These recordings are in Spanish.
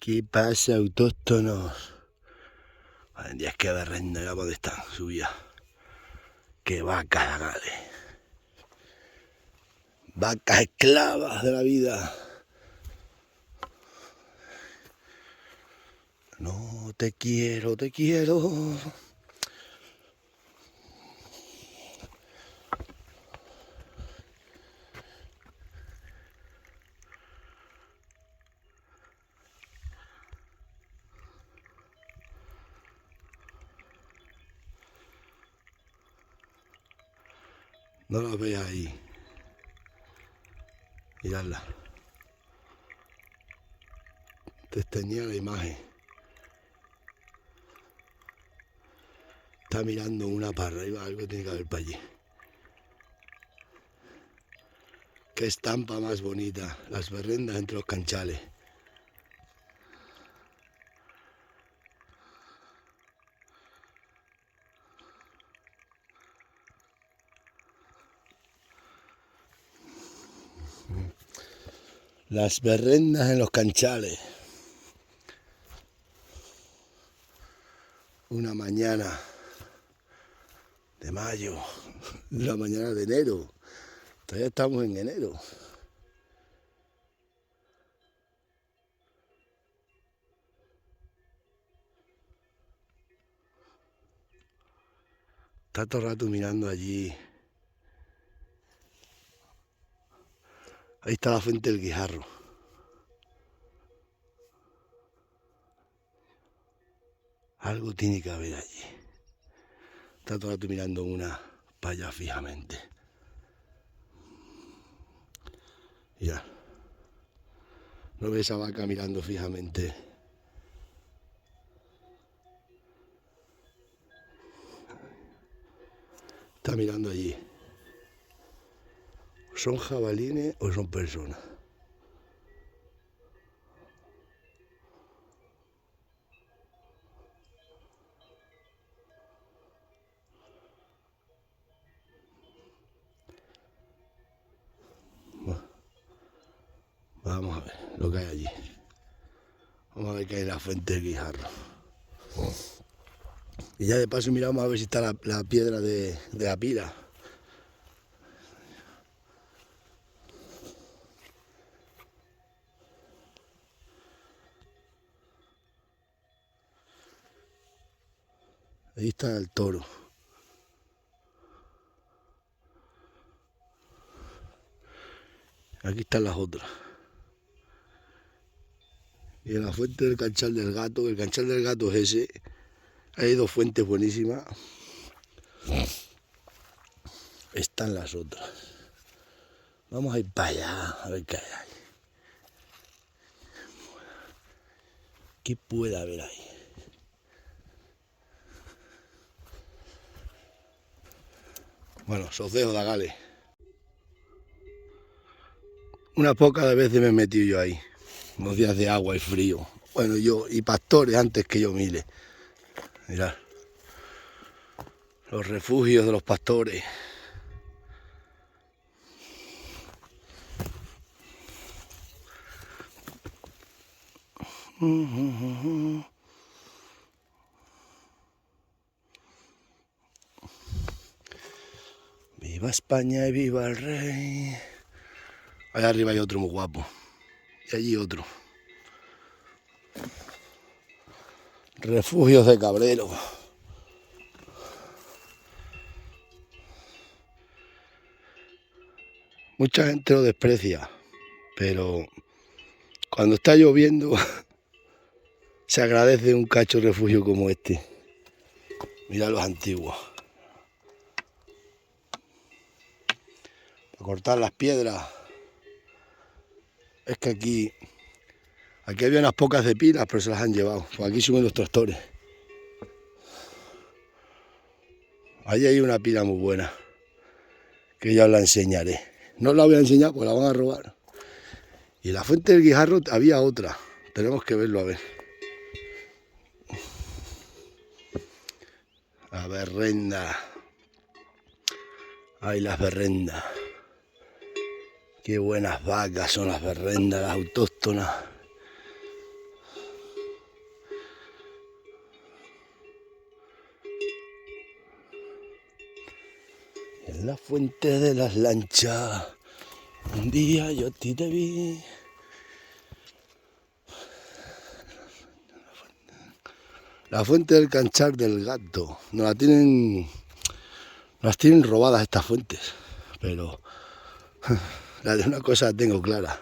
¿Qué pasa, autóctonos? Tendrías que ver renda, mira dónde están, subía. ¡Qué vacas, dale! Vacas esclavas de la vida. No te quiero, te quiero. No la veas ahí. Miradla. Te extrañé la imagen. Está mirando una para arriba, algo tiene que haber para allí. Qué estampa más bonita, las berrendas entre los canchales. Las berrendas en los canchales. Una mañana de mayo, una mañana de enero. Todavía estamos en enero. Está todo el rato mirando allí. Ahí está la fuente del Guijarro. Algo tiene que haber allí. Está todo el rato mirando una para allá fijamente. Ya. ¿No ves esa vaca mirando fijamente? Está mirando allí. ¿Son jabalines o son personas? Bueno, vamos a ver lo que hay allí. Vamos a ver qué hay en la fuente del Guijarro. Y ya de paso miramos a ver si está la piedra de la pila. Ahí está el toro. Aquí están las otras. Y en la fuente del canchal del gato, el canchal del gato es ese. Hay dos fuentes buenísimas. Están las otras. Vamos a ir para allá, a ver qué hay ahí. ¿Qué puede haber ahí? Bueno, os dejo, dagales. Unas pocas veces me he metido yo ahí. Unos días de agua y frío. Bueno, yo y pastores antes que yo, Mile. Mirad. Los refugios de los pastores. Viva España y viva el rey. Allá arriba hay otro muy guapo. Y allí otro. Refugios de Cabrero. Mucha gente lo desprecia, pero cuando está lloviendo se agradece un cacho refugio como este. Mira los antiguos. Para cortar las piedras. Es que aquí había unas pocas de pilas, pero se las han llevado. Pues aquí suben los tractores. Allí hay una pila muy buena, que ya os la enseñaré. No os la voy a enseñar porque la van a robar. Y en la fuente del Guijarro había otra. Tenemos que verlo a ver. La berrenda. Ay, las berrendas. Qué buenas vacas son las berrendas, las autóctonas. la fuente de las lanchas. Un día yo a ti te vi. La fuente del Canchar del Gato. Las tienen robadas estas fuentes. Pero la de una cosa tengo clara.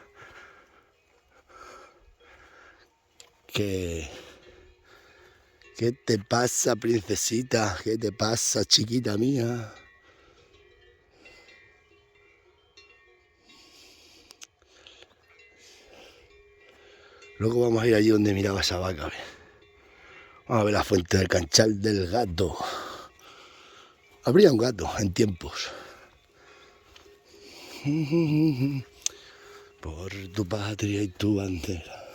¿Qué te pasa, princesita? ¿Qué te pasa, chiquita mía? Luego vamos a ir allí donde miraba esa vaca. Vamos a ver la fuente del Canchal del Gato. Habría un gato en tiempos. Por tu patria y tu bandera.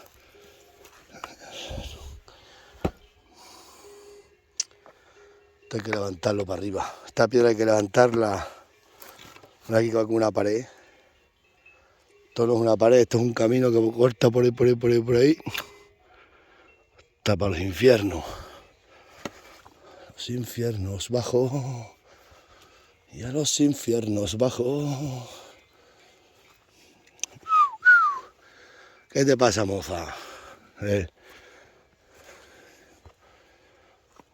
Esto hay que levantarlo para arriba. Esta piedra hay que levantarla. No hay que con una pared. Esto no es una pared, esto es un camino que corta por ahí. Hasta para los infiernos. Los infiernos bajo. Y a los infiernos bajo. ¿Qué te pasa, moza?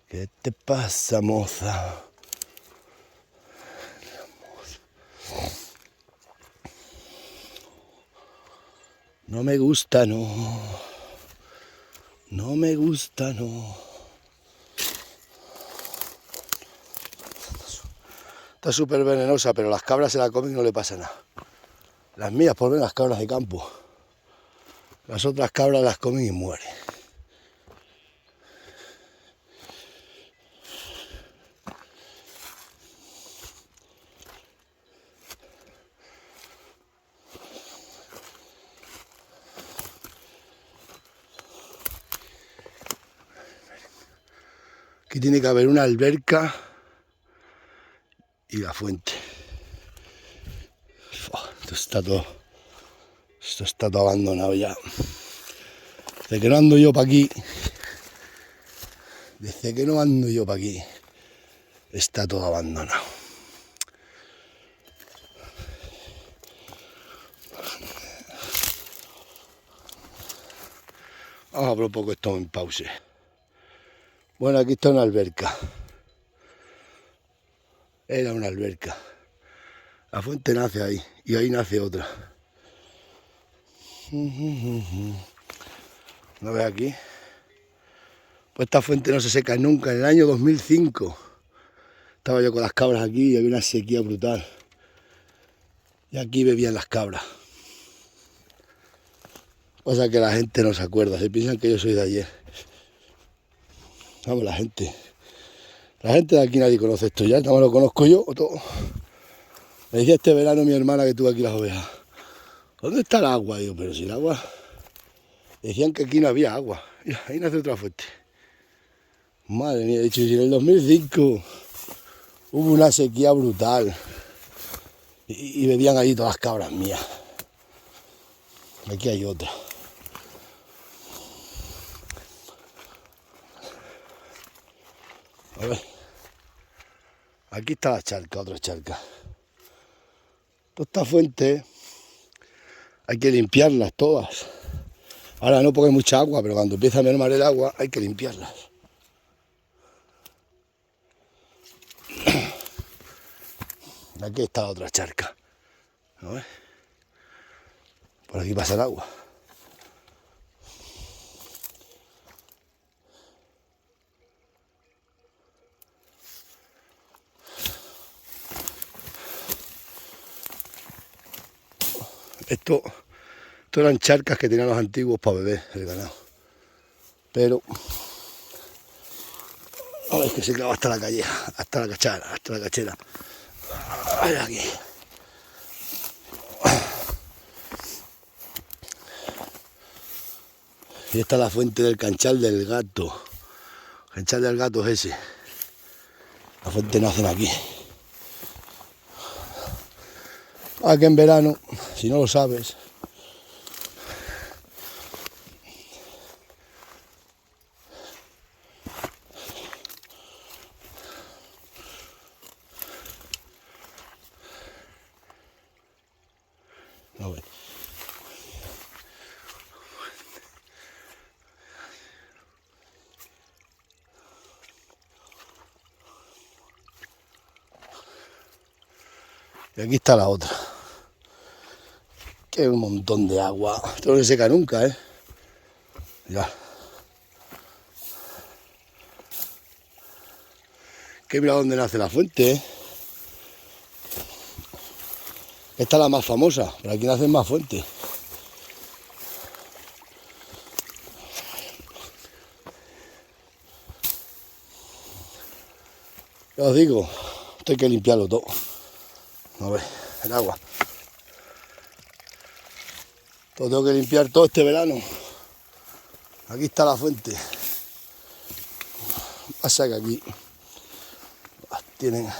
¿Qué te pasa, moza? No me gusta, no. No me gusta, no. Está súper venenosa, pero las cabras se la comen y no le pasa nada. Las mías, por ver las cabras de campo. Las otras cabras las comen y mueren. Aquí tiene que haber una alberca y la fuente. Esto está todo abandonado ya. Desde que no ando yo para aquí, está todo abandonado. Vamos a ver un poco esto en pause. Bueno, aquí está una alberca. Era una alberca. La fuente nace ahí y ahí nace otra. ¿No ves aquí? Pues esta fuente no se seca nunca. En el año 2005 estaba yo con las cabras aquí y había una sequía brutal. Y aquí bebían las cabras. Pasa que la gente no se acuerda, se piensan que yo soy de ayer. Vamos, la gente de aquí nadie conoce esto ya, no lo conozco yo o todo. Me decía este verano mi hermana que tuvo aquí las ovejas. ¿Dónde está el agua? Digo, pero si el agua... Decían que aquí no había agua. Mira, ahí nace otra fuente. Madre mía, he dicho, si en el 2005 hubo una sequía brutal y bebían ahí todas las cabras mías. Aquí hay otra. A ver. Aquí está la charca, otra charca. Todas estas fuentes hay que limpiarlas todas. Ahora no porque hay mucha agua, pero cuando empieza a mermar el agua hay que limpiarlas. Aquí está la otra charca. A ver. Por aquí pasa el agua. Esto eran charcas que tenían los antiguos para beber el ganado. Pero a ver, que se clava hasta la calleja, hasta la cachera. A ver aquí. Y esta es la fuente del Canchal del Gato. El Canchal del Gato es ese. La fuente nacen aquí. Aquí en verano, si no lo sabes, A ver. Y aquí está la otra. Que hay un montón de agua. Esto no se seca nunca, ¿eh? Mirad. Que mira dónde nace la fuente, ¿eh? Esta es la más famosa, pero aquí nacen más fuentes. Ya os digo, esto hay que limpiarlo todo. A ver, el agua. Todo tengo que limpiar todo este verano. Aquí está la fuente. Pasa que aquí tienen...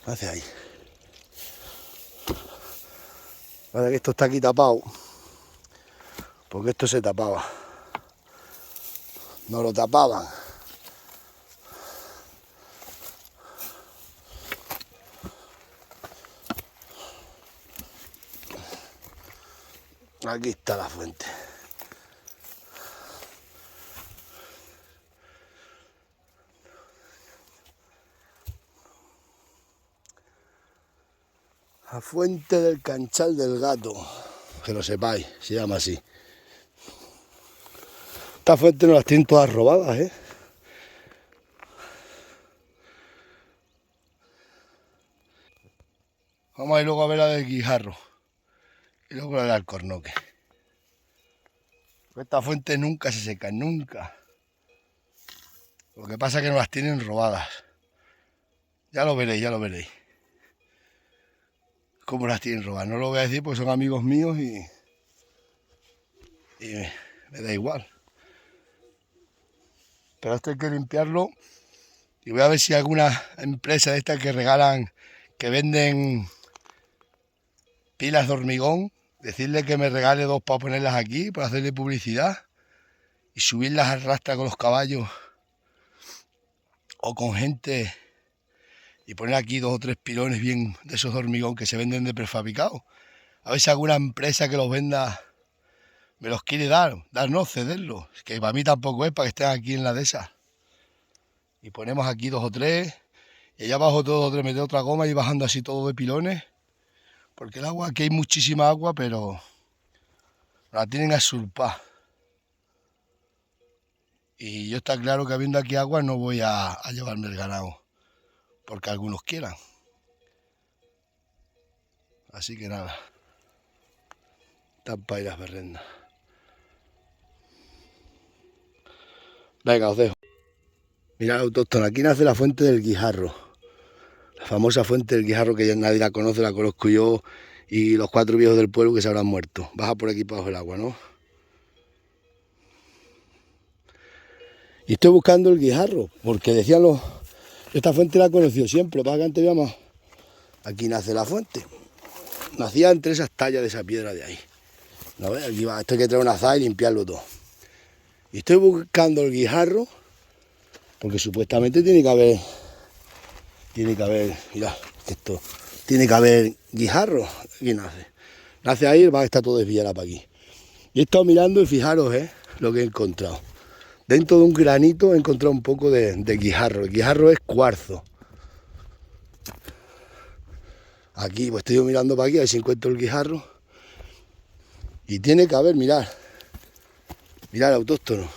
Hacia ahí. Ahora que esto está aquí tapado, porque esto se tapaba. No lo tapaban. Aquí está la fuente. La fuente del Canchal del Gato, que lo sepáis, se llama así. Estas fuentes no las tienen todas robadas, ¿eh? Vamos a ir luego a ver la del Guijarro y luego la del Alcornoque. Estas fuentes nunca se secan, nunca. Lo que pasa es que no las tienen robadas. Ya lo veréis, ya lo veréis. Cómo las tienen robadas. No lo voy a decir porque son amigos míos y me da igual. Pero esto hay que limpiarlo y voy a ver si hay alguna empresa de estas que regalan, que venden pilas de hormigón, decirle que me regale 2 para ponerlas aquí, para hacerle publicidad y subirlas al rastra con los caballos o con gente y poner aquí 2 o 3 pilones bien de esos de hormigón que se venden de prefabricados. A ver si alguna empresa que los venda me los quiere dar, no, cederlos, que para mí tampoco es para que estén aquí en la de esas. Y ponemos aquí 2 o 3 y allá abajo 2 o 3 meter otra goma y bajando así todo de pilones, porque el agua, aquí hay muchísima agua, pero la tienen a surpar. Y yo está claro que habiendo aquí agua no voy a llevarme el ganado, porque algunos quieran. Así que nada, tampa y las berrendas. Venga, os dejo. Mirad, autóctona, aquí nace la fuente del Guijarro. La famosa fuente del Guijarro que ya nadie la conoce, la conozco yo y los 4 viejos del pueblo que se habrán muerto. Baja por aquí para abajo el agua, ¿no? Y estoy buscando el Guijarro, porque decían los... Esta fuente la he conocido siempre, para que antes veamos... Aquí nace la fuente. Nacía entre esas tallas de esa piedra de ahí. ¿No ves? Aquí va, esto hay que traer una azada y limpiarlo todo. Y estoy buscando el Guijarro, porque supuestamente tiene que haber, mirad, esto, tiene que haber Guijarro. Aquí nace. Nace ahí, va a estar todo desviado para aquí. Y he estado mirando y fijaros, lo que he encontrado. Dentro de un granito he encontrado un poco de Guijarro. El Guijarro es cuarzo. Aquí, pues estoy mirando para aquí, a ver si encuentro el Guijarro. Y tiene que haber, mirad el autóctono.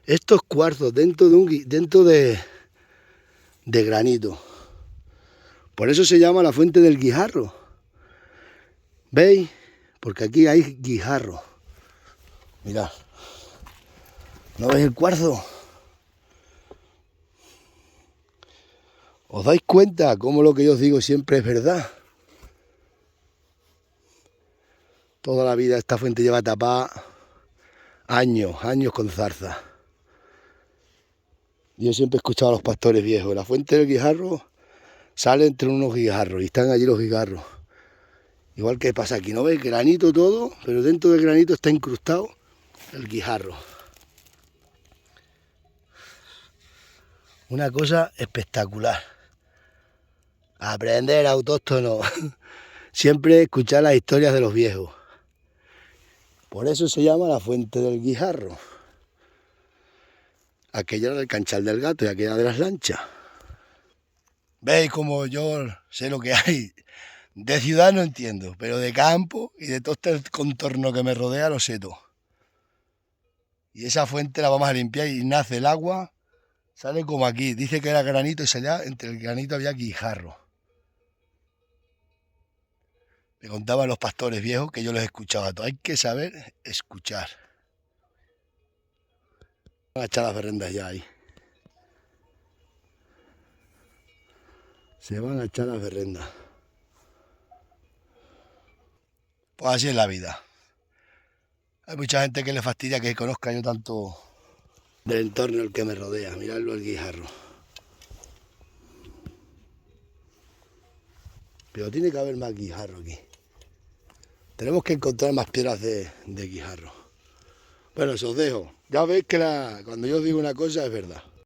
Estos cuarzos dentro de granito. Por eso se llama la fuente del Guijarro. ¿Veis? Porque aquí hay Guijarro. Mirad. ¿No veis el cuarzo? ¿Os dais cuenta cómo lo que yo os digo siempre es verdad? Toda la vida esta fuente lleva tapada años con zarza. Yo siempre he escuchado a los pastores viejos. La fuente del Guijarro sale entre unos guijarros y están allí los guijarros. Igual que pasa aquí, ¿no veis? Granito todo, pero dentro del granito está incrustado el Guijarro. Una cosa espectacular. Aprender autóctono. Siempre escuchar las historias de los viejos. Por eso se llama la Fuente del Guijarro. Aquella era del Canchal del Gato y aquella de las lanchas. ¿Veis como yo sé lo que hay? De ciudad no entiendo, pero de campo y de todo este contorno que me rodea lo sé todo. Y esa fuente la vamos a limpiar y nace el agua, sale como aquí. Dice que era granito y allá entre el granito había guijarro. Me contaban los pastores viejos que yo los escuchaba todo. Hay que saber escuchar. Van a echar las berrendas ya ahí. Se van a echar las berrendas. Pues así es la vida. Hay mucha gente que le fastidia que conozca yo tanto del entorno el que me rodea. Miradlo el guijarro. Pero tiene que haber más guijarro aquí. Tenemos que encontrar más piedras de guijarro. Bueno, eso os dejo. Ya veis que cuando yo os digo una cosa es verdad.